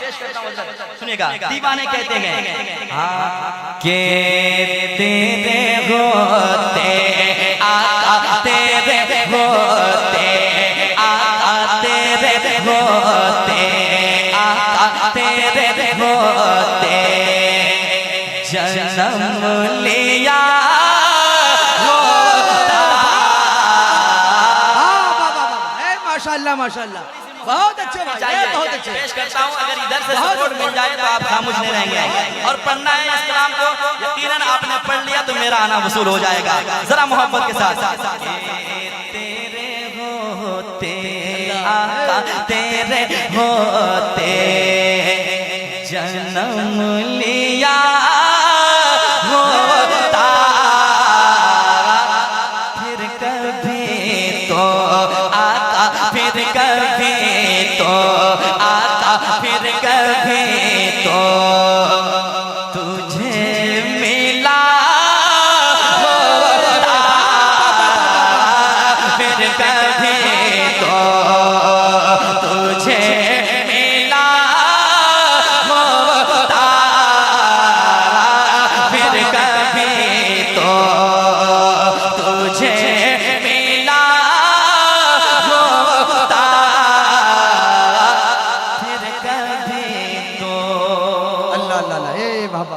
सुनिएगा, दीवाने कहते हैं के तेरे होते आका, तेरे होते आका, तेरे होते आका, तेरे होते जन्म लिया होता। माशाल्लाह माशाल्लाह, बहुत अच्छे भाई, बहुत अच्छे। पेश करता हूं, अगर इधर से सपोर्ट मिल जाए तो आप खामोश नहीं रहेंगे और पढ़ना है इस कलाम को, यकीनन आपने पढ़ लिया तो मेरा आना वसूल हो जाएगा। जरा मोहब्बत के साथ। तेरे होते आका, तेरे होते जन्म लिया होता, फिर कभी तो आका, फिर कभी तो आका, फिर कभी तो तुझे मिला होता, फिर कभी तो तुझे मिला होता, फिर कभी तो तुझे मिला होता, फिर कभी तो। अल्लाह अल्लाह, ए बाबा,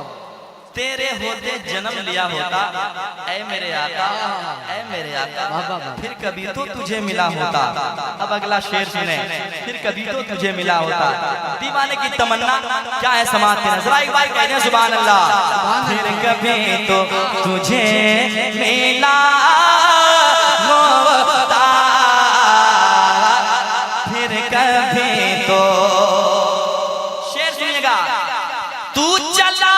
तेरे होते जन्म लिया होता, ऐ मेरे आका, ऐ मेरे आका, फिर कभी तो तुझे मिला होता। अब अगला शेर सुने, फिर कभी तो तुझे मिला होता। दीवाने की तमन्ना क्या है समात के नजर, एक बार कहते हैं सुभान अल्लाह। फिर कभी तो तुझे मिला होता, फिर कभी तो। शेर सुनिएगा, तू चला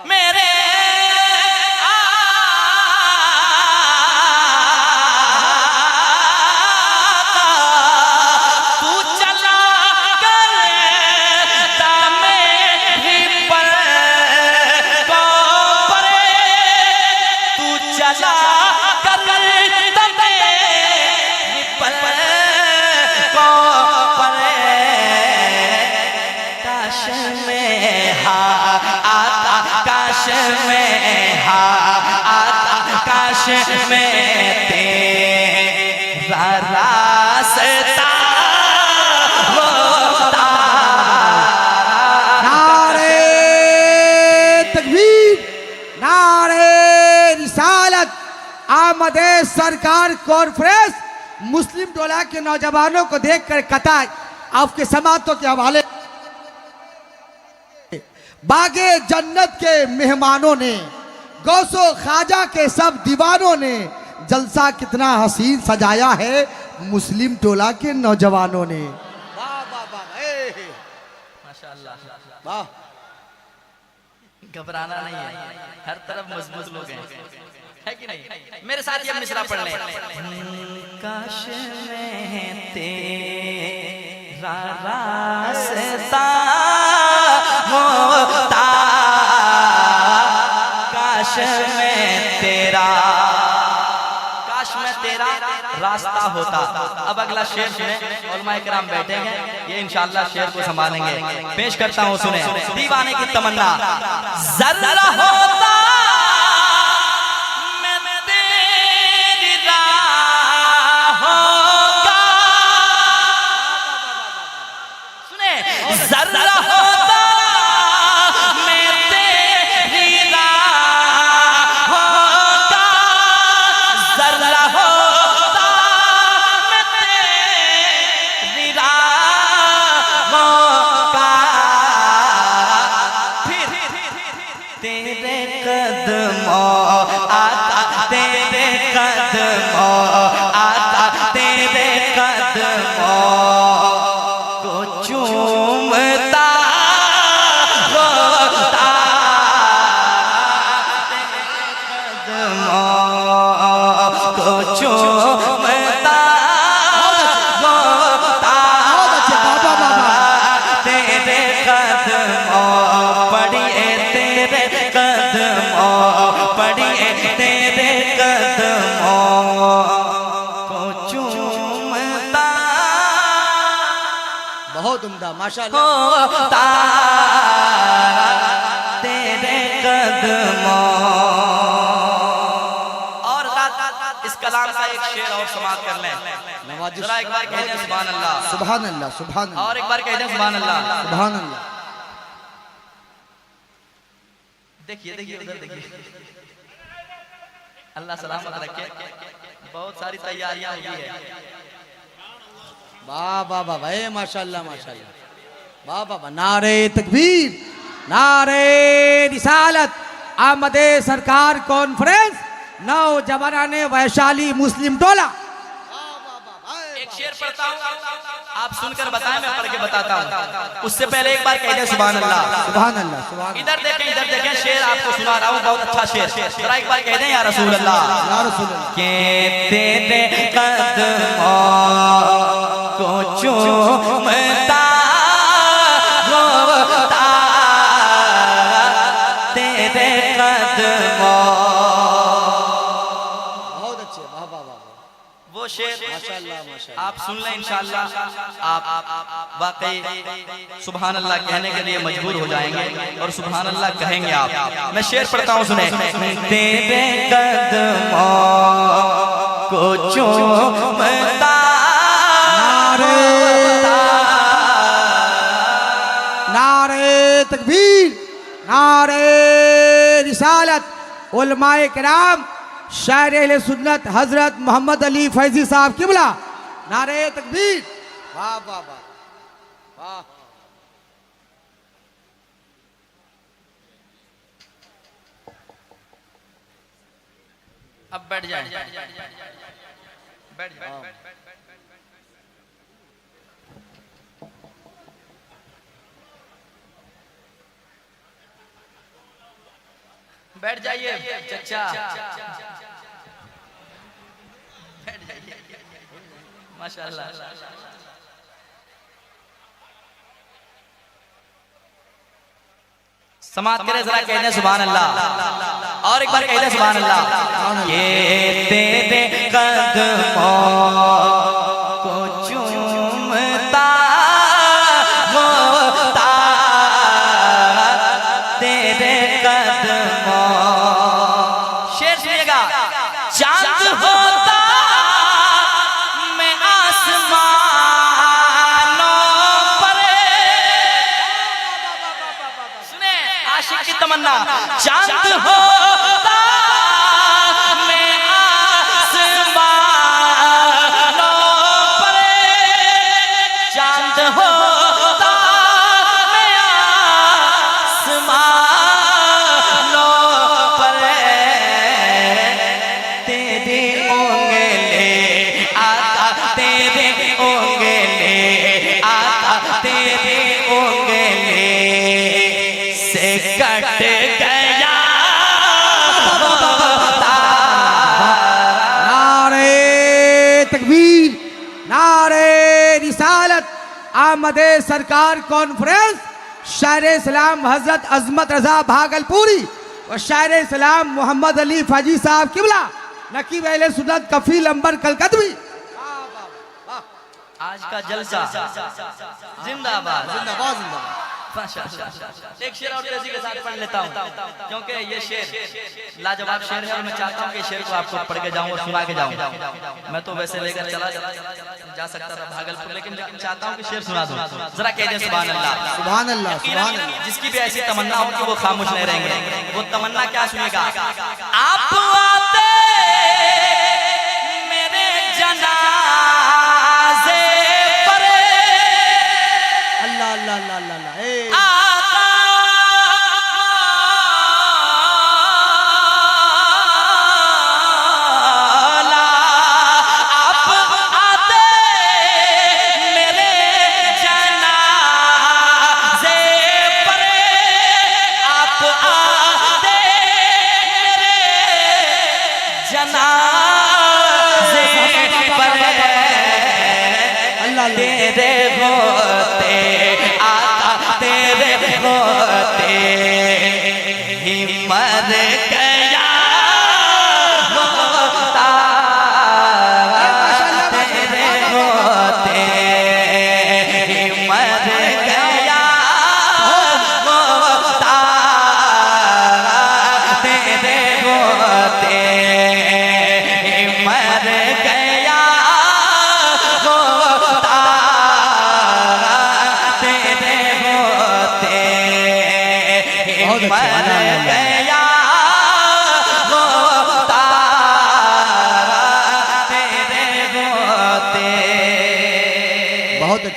मेरे तू चला कर मेरी पर को परे, तू चला कर मेरी पर को परे, काश में हा आता, काश में हा आता, काश में तेरा रास्ता होता। नारे तकबीर, नारे रिसालत। आमदे सरकार कॉन्फ्रेंस मुस्लिम टोला के नौजवानों को देखकर कतार आपके समातों के हवाले। बागे जन्नत के मेहमानों ने, गौसो ख्वाजा के सब दीवानों ने जलसा कितना हसीन सजाया है मुस्लिम टोला के नौजवानों ने। वाह वाह वाह, माशाअल्लाह, वाह। घबराना नहीं है, हर तरफ मजबूत लोग हैं, है कि नहीं? मेरे साथ ये मिसरा पढ़ लें। काश में तेरा रास्ता होता, काश में तेरा, काश में तेरा रास्ता होता। अब अगला शेर सुने, उलमाए किराम बैठे हैं, ये इंशाअल्लाह शेर को संभालेंगे। पेश करता हूँ, सुने। दीवाने की तमन्ना, जरा होता मैं तेरी राहों का, सुने, जरा होता मैं तेरी राहों का, जरा होता मैं तेरी राहों का, फिर तेरे कदमों आता, तेरे कदमों आता, तेरे कदमों को चूमता होता, तेरे कदमों को चूमता होता, तेरे कदमों पड़िए, तेरे कदमों पड़िए, तेरे कदमों को चूमता बहुत उम्दा माशाअल्लाह। होता तेरे कदमों। और इस कलाम का एक शेर और समाप्त कर लें। नवाजिश। जरा एक बार कह दें सुभान अल्लाह। सुभान अल्लाह, सुभान अल्लाह, और एक बार कह दें सुभान अल्लाह। सुभान अल्लाह। देखिए देखिए उधर देखिए। अल्लाह सलामत रखे। बहुत सारी तैयारियां हुई है। वाह वाह वाह वाह, माशाअल्लाह माशाअल्लाह, वाह वाह वाह। नारे तकबीर, नारे रिसालत, आमदे सरकार कॉन्फ्रेंस, नौजवानाने वैशाली मुस्लिम टोला। एक शेर पढ़ता हूँ, आप सुनकर बताएं, मैं पढ़ के बताता हूँ। उससे पहले एक बार कह दें सुभान अल्लाह। सुभान अल्लाह, सुभान। इधर देखें शेर आपको सुना रहा हूँ, बहुत अच्छा शेर। जरा एक बार कह दें या रसूल अल्लाह। या रसूल अल्लाह। के तेरे कदमों को चूमता होता तेरे कदमों। बहुत अच्छे, वाह वाह वाह। वो शेर माशाअल्लाह माशाअल्लाह। आप सुन लें इंशाअल्लाह, आप वाकई सुभान अल्लाह कहने के लिए मजबूर हो जाएंगे और सुभान अल्लाह कहेंगे आप। मैं शेर पढ़ता हूँ, सुने। तेरे कदमों को चूमता नारे तकबीर, नारे रिसालत, उलमाए किराम, शायर अहले सुन्नत हजरत मोहम्मद अली फैजी साहब किबला। नारे तकबीर, वाह वाह वाह वाह। अब बैठ जाए, बैठ जाए। बैठ जाइए चचा, बैठ जाइए। माशाअल्लाह। समाप्त करें, जरा कह दें सुभान अल्लाह। और एक बार कह दें सुभान अल्लाह। ये तेरे कदमों को चूमता होता तेरे कदमों। शेर सुनिएगा। चांद होता मैं आसमानों पर, सुने आशिक की तमन्ना। चांद होता मैं आसमानों पर, चांद होता मैं आसमानों पर, तेरी उंगली आता तेरी उंगली आता तेरी उंगली से कट गया। नारे तकबीर, नारे रिसालत, आमदे सरकार कॉन्फ्रेंस, शायर इस्लाम हजरत अजमत रजा भागलपुरी और शायर इस्लाम मोहम्मद अली फाजी साहब किबला, नकीब अहले सुन्नत कफील अंबर कलकतवी। आज का जलसा जिंदाबाद जिंदाबाद जिंदाबाद। एक शेर और तेजी के साथ पढ़ लेता हूँ, क्योंकि ये शेर लाजवाब शेर है और मैं चाहता हूँ कि शेर को आपको पढ़ के जाऊँ और सुना के जाऊँ। मैं तो वैसे लेकर चला जा सकता था भागलपुर, लेकिन चाहता हूँ कि शेर सुना दूँ। जरा कह दें सुभान अल्लाह। सुभान अल्लाह, सुभान अल्लाह। जिसकी भी ऐसी तमन्ना हो कि वो खामोश नहीं रहेंगे। वो तमन्ना क्या सुनेगा। आप आते मेरे जनाजे पर, अल्लाह अल्लाह अल्लाह अल्लाह। तेरे होते आता तेरे होते ही मर गया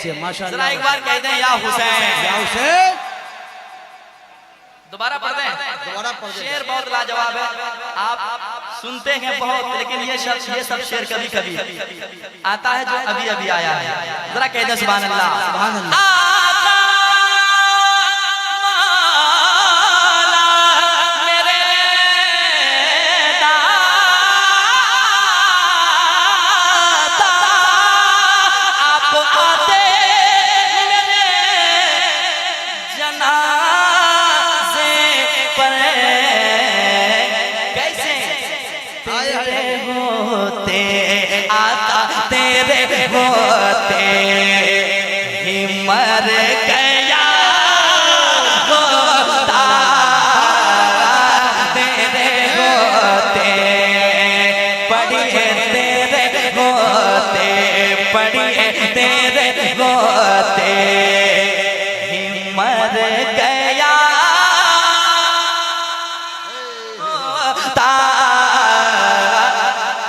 अच्छे माशाल्लाह। जरा एक बार कह दें या हुसैन। या हुसैन। दोबारा पढ़ दें। दोबारा पढ़ दें। शेर बहुत लाजवाब है, आप सुनते हैं बहुत, लेकिन ये सब शेर कभी कभी आता है जो अभी अभी आया है। जरा कह दें सुभान अल्लाह। सुभान अल्लाह। होते ही मर गया होता, तेरे होते पढ़िए, तेरे होते पढ़िए, तेरे होते ही मर गया होता,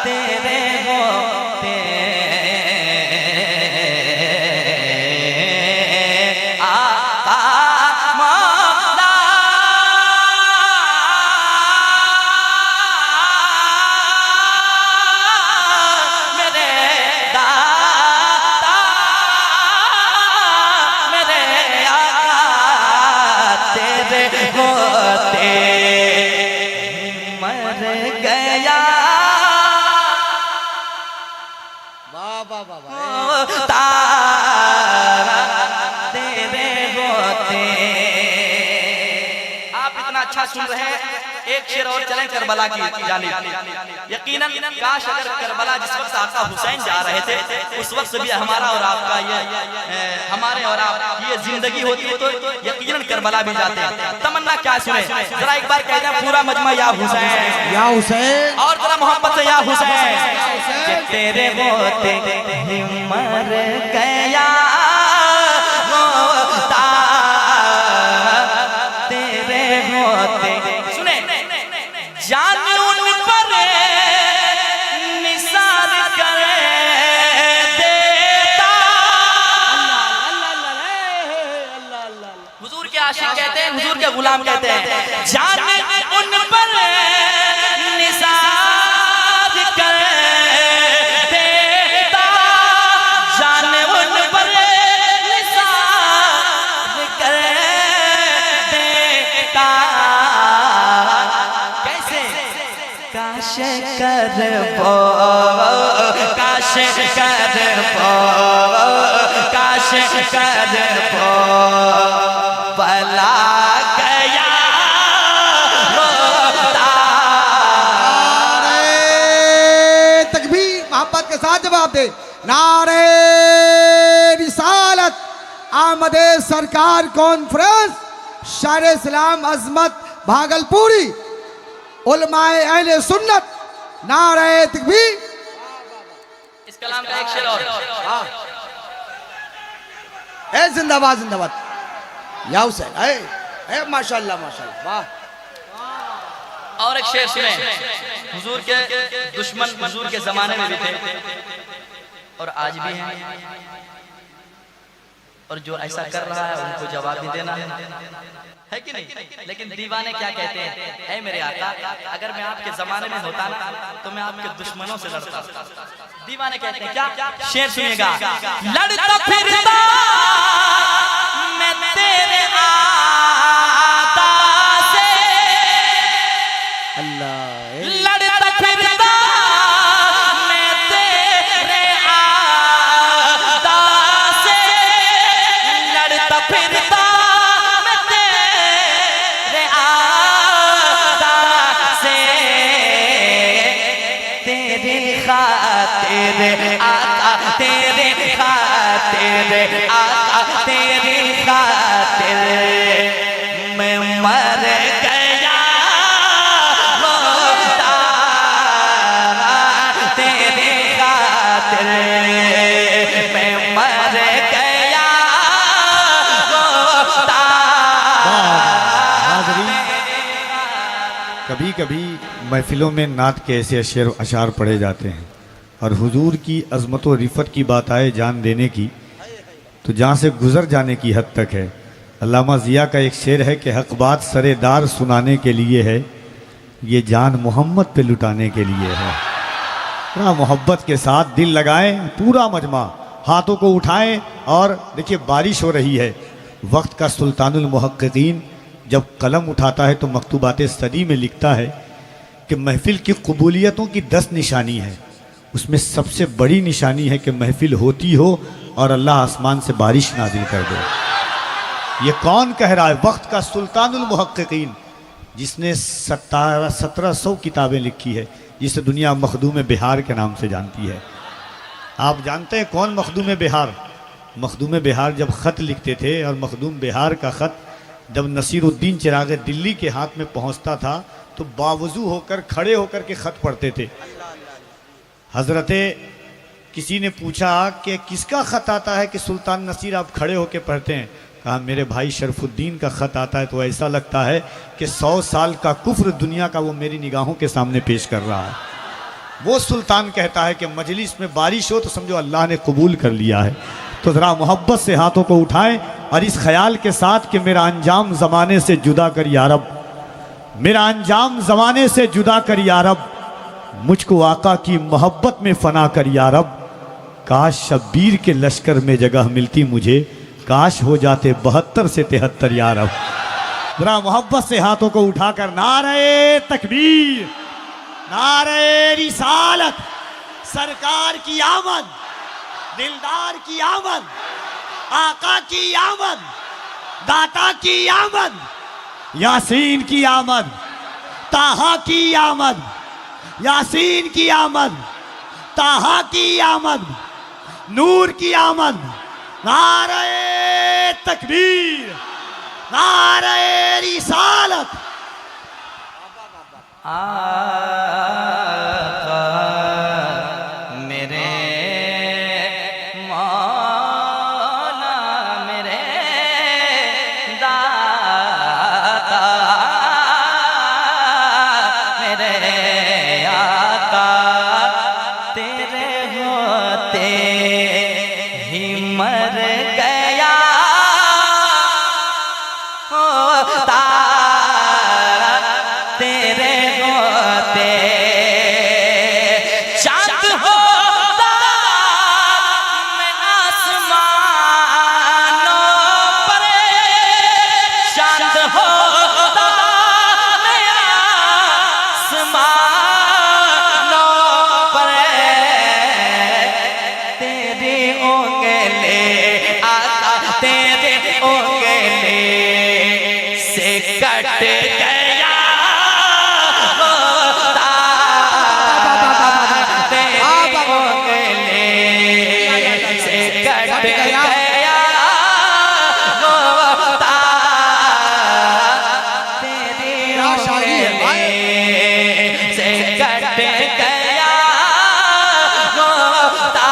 तेरे होते सुन रहे हैं। एक शेर और चलें करबला की जानिब। यकीनन काश अगर करबला जिस वक्त आका हुसैन जा रहे थे उस वक्त भी हमारा और आपका ये हमारे और आप ये जिंदगी होती तो यकीनन करबला भी जाते। तमन्ना क्या सुने, जरा एक बार कह दें पूरा मजमा या हुसैन, या हुसैन, और जरा मोहब्बत से या हुसैन। तेरे होते ही मर गया होता, तेरे होते। सुने, जान उन पर निसार कर देता। हुजूर के आशिक कहते हैं, हुजूर के गुलाम कहते हैं, जान उन पर निसार कर देता, जान उन पर निसार कर देता। कैसे? काश कर पो, काश कर पो, काश कर पो, भला गया होता। नारे तकबीर, मोहब्बत के साथ जवाब दे। नारे रिसालत, आमदे सरकार कॉन्फ्रेंस, शायर इस्लाम अजमत भागलपुरी, उलमाए अहले सुन्नत, नारे तकबीर। इस कलाम का एक शेर और। ए जिंदाबाद जिंदाबाद, या हुसैन, ए माशाल्लाह माशाल्लाह, वाह। और एक शेर सुने। हुजूर के दुश्मन हुजूर के जमाने में भी थे और आज भी हैं, और जो ऐसा कर रहा है उनको जवाब भी देना है कि नहीं? लेकिन दीवाने क्या कहते हैं, ऐ मेरे आका, अगर मैं आपके जमाने में होता ना तो मैं आपके दुश्मनों से लड़ता। दीवाने कहते हैं क्या? शेर सुनिएगा। लड़ता फिरता मैं तेरे आदा से, अल्लाह, लड़ता फिरता मैं तेरे आदा से, लड़ता फिरता मैं तेरे आदा से, तेरे खातिर आका, तेरे खातिर आका, तेरे खातिर मैं मर गया होता, तेरे खातिर मैं मर गया होता। कभी कभी महफिलों में नात के ऐसे शेर अशार पढ़े जाते हैं और हुजूर की अज़मत व रिफ़त की बात आए जान देने की, तो जहाँ से गुज़र जाने की हद तक है। अल्लामा ज़िया का एक शेर है कि हक़ बात सरेदार सुनाने के लिए है, ये जान मोहम्मद पे लुटाने के लिए है। पूरा मोहब्बत के साथ दिल लगाएं, पूरा मजमा हाथों को उठाएं। और देखिए बारिश हो रही है। वक्त का सुल्तानुल मुहक्किकीन जब कलम उठाता है तो मकतूबात सदी में लिखता है कि महफ़िल की कबूलियतों की 10 निशानी है, उसमें सबसे बड़ी निशानी है कि महफ़िल होती हो और अल्लाह आसमान से बारिश नाजिल कर दे। ये कौन कह रहा है? वक्त का सुल्तानुल मुहक्किकीन, जिसने 1700 किताबें लिखी है, जिसे दुनिया मखदूम बिहार के नाम से जानती है। आप जानते हैं कौन मखदूम बिहार? मखदूम बिहार जब ख़त लिखते थे, और मखदूम बिहार का ख़त जब नसीरुद्दीन चिराग दिल्ली के हाथ में पहुंचता था तो बावजू होकर खड़े होकर के ख़त पढ़ते थे। हज़रते किसी ने पूछा कि किसका ख़त आता है कि सुल्तान नसीर आप खड़े होकर पढ़ते हैं? कहा मेरे भाई शरफुद्दीन का ख़त आता है तो ऐसा लगता है कि 100 साल का कुफ्र दुनिया का वो मेरी निगाहों के सामने पेश कर रहा है। वो सुल्तान कहता है कि मजलिस में बारिश हो तो समझो अल्लाह ने कबूल कर लिया है। तो ज़रा मोहब्बत से हाथों को उठाएं और इस ख्याल के साथ कि मेरा अंजाम ज़माने से जुदा कर या रब, मेरा अंजाम ज़माने से जुदा कर या रब, मुझको आका की मोहब्बत में फ़ना कर या रब। काश शब्बीर के लश्कर में जगह मिलती मुझे, काश हो जाते 72 से 73 या रब। ज़रा मोहब्बत से हाथों को उठाकर नारे तकबीर, नारे रिसालत, सरकार की आमद, दिलदार की आमद, आका की आमद, दाता की आमद, यासीन की आमद, ताहा की आमद, यासीन की आमद, ताहा की आमद, नूर की आमद। नारे तकबीर, नारे रिसालत। आका मेरे मौला मेरे दाता मेरे आका, तेरे होते ही मर गया होता, तेरे होते चांद होता मैं आसमानों पर, चांद होता मैं आसमानों पर, तेरी उंगली आका, तेरे उंगली से कट गया होता, तेरी उंगली से कट गया होता, तेरी उंगली से कट गया होता,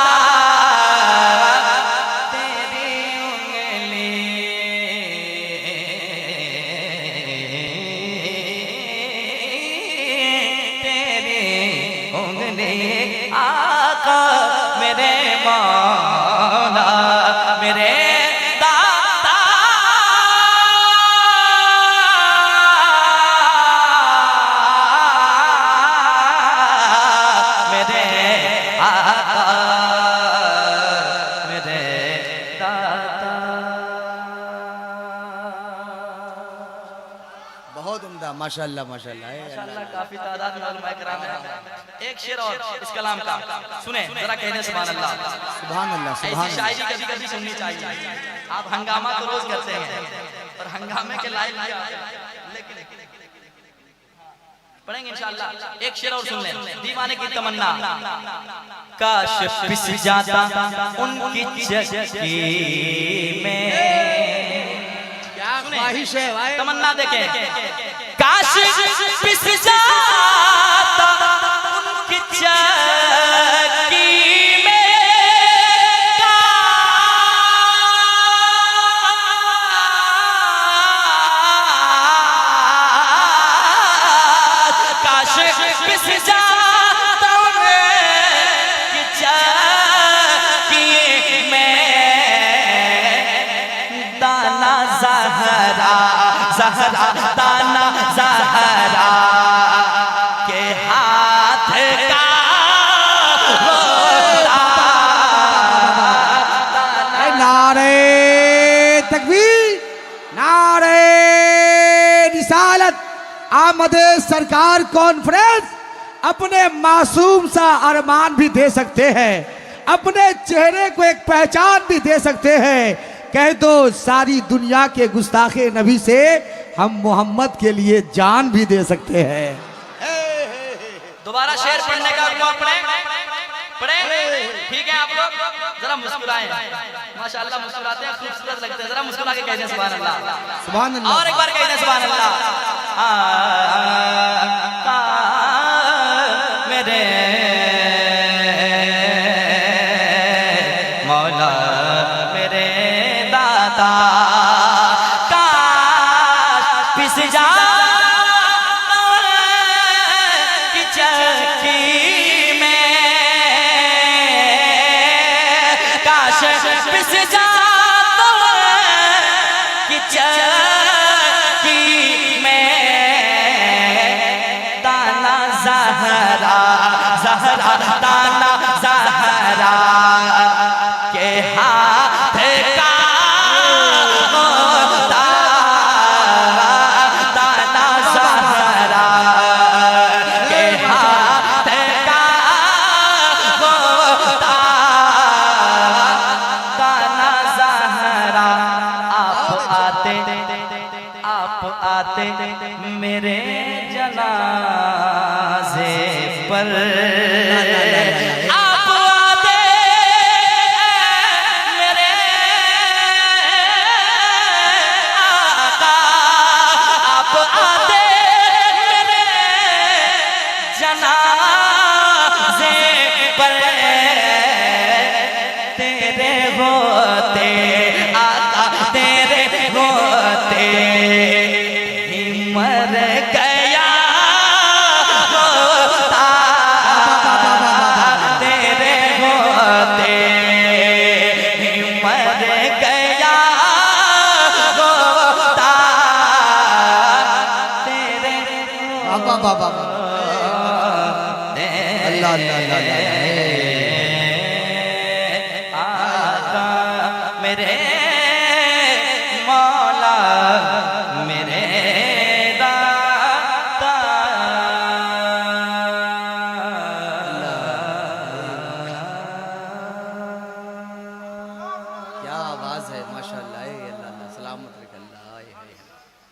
तेरी उंगली आका मेरे मौला मेरे दाता मेरे आका मेरे दाता। बहुत उम्दा, माशाल्लाह माशाल्लाह। माशाअल्लाह काफी तादाद में उलमा किराम हैं। एक शेर और इस कलाम का सुने जरा, कहने सुभान अल्लाह। सुभान अल्लाह, ऐसी सुभान अल्लाह। शायरी कभी कभी सुननी चाहिए। आप हंगामा तो रोज करते हैं और हंगामे के लायक भी आप हैं। लेकिन पढ़ेंगे इंशाअल्लाह। एक शेर और सुन लें, दीवाने की तमन्ना। काश पिस जाता उनकी चक्की में, क्या ख्वाहिश है भाई। तमन्ना देखें। काश पिस जाता उनकी चक्की में, काश पिस जाता उनकी चक्की में, ज़हरा दाना ज़हरा के हाथ का नारे तकबीर, नारे रिसालत, आमदे सरकार कॉन्फ्रेंस अपने मासूम सा अरमान भी दे सकते हैं, अपने चेहरे को एक पहचान भी दे सकते हैं। कह दो सारी दुनिया के गुस्ताखे नबी से हम मोहम्मद के लिए जान भी दे सकते हैं। दोबारा शेर पढ़ने का पढ़े ठीक है। आप लोग जरा मुस्कुराएं, माशाअल्लाह मुस्कुराते हैं, खूबसूरत लगते हैं। जरा मुस्कुरा के कह दें सुभान अल्लाह, सुभान अल्लाह। और एक बार कह दें सुभान अल्लाह। मेरे मौला मेरे दाता काश पिस जा की चक्की में, काश पिस जा की चक्की में, दाना ज़हरा ज़हरा दाना ज़हरा के हाथ का होता, दाना ज़हरा के हाथ का होता, दाना ज़हरा। आप आते मेरे जनाज़े पर, आप आते मेरे आका, आप आते मेरे जनाज़े पर, तेरे होते आका तेरे होते ही मर गया होता, तेरे होते ही मर गया होता, तेरे बाबा बाबा अल्लाह अल्लाह अल्लाह आका मेरे